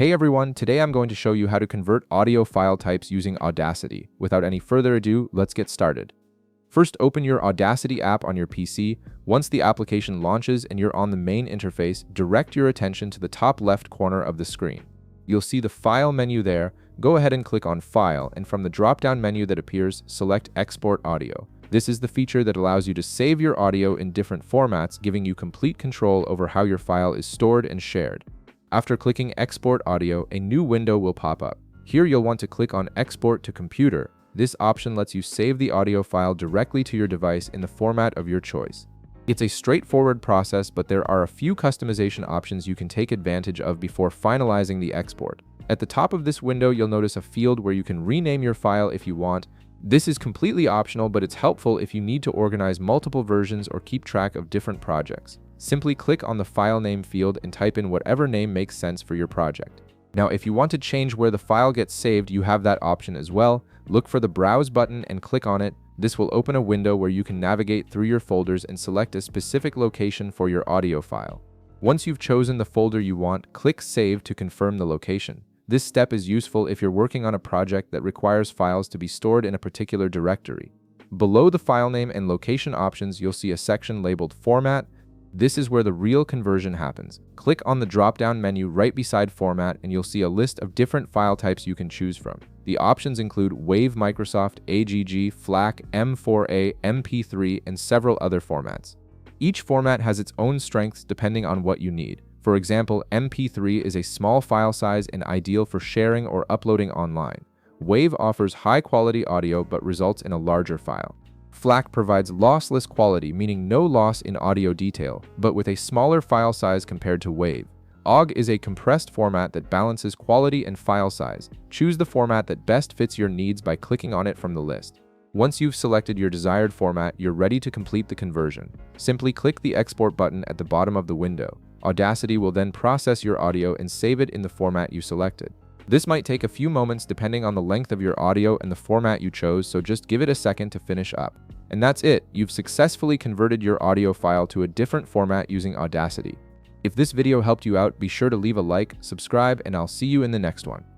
Hey everyone, today I'm going to show you how to convert audio file types using Audacity. Without any further ado, let's get started. First, open your Audacity app on your PC. Once the application launches and you're on the main interface, direct your attention to the top left corner of the screen. You'll see the File menu there. Go ahead and click on File, and from the drop-down menu that appears, select Export Audio. This is the feature that allows you to save your audio in different formats, giving you complete control over how your file is stored and shared. After clicking Export Audio, a new window will pop up. Here you'll want to click on Export to Computer. This option lets you save the audio file directly to your device in the format of your choice. It's a straightforward process, but there are a few customization options you can take advantage of before finalizing the export. At the top of this window, you'll notice a field where you can rename your file if you want. This is completely optional, but it's helpful if you need to organize multiple versions or keep track of different projects. Simply click on the file name field and type in whatever name makes sense for your project. Now, if you want to change where the file gets saved, you have that option as well. Look for the Browse button and click on it. This will open a window where you can navigate through your folders and select a specific location for your audio file. Once you've chosen the folder you want, click Save to confirm the location. This step is useful if you're working on a project that requires files to be stored in a particular directory. Below the file name and location options, you'll see a section labeled Format. This is where the real conversion happens. Click on the drop-down menu right beside Format and you'll see a list of different file types you can choose from. The options include WAV, Microsoft, AGG, FLAC, M4A, MP3, and several other formats. Each format has its own strengths depending on what you need. For example, MP3 is a small file size and ideal for sharing or uploading online. WAV offers high-quality audio but results in a larger file. FLAC provides lossless quality, meaning no loss in audio detail, but with a smaller file size compared to WAV. OGG is a compressed format that balances quality and file size. Choose the format that best fits your needs by clicking on it from the list. Once you've selected your desired format, you're ready to complete the conversion. Simply click the Export button at the bottom of the window. Audacity will then process your audio and save it in the format you selected. This might take a few moments depending on the length of your audio and the format you chose, so just give it a second to finish up. And that's it. You've successfully converted your audio file to a different format using Audacity. If this video helped you out, be sure to leave a like, subscribe, and I'll see you in the next one.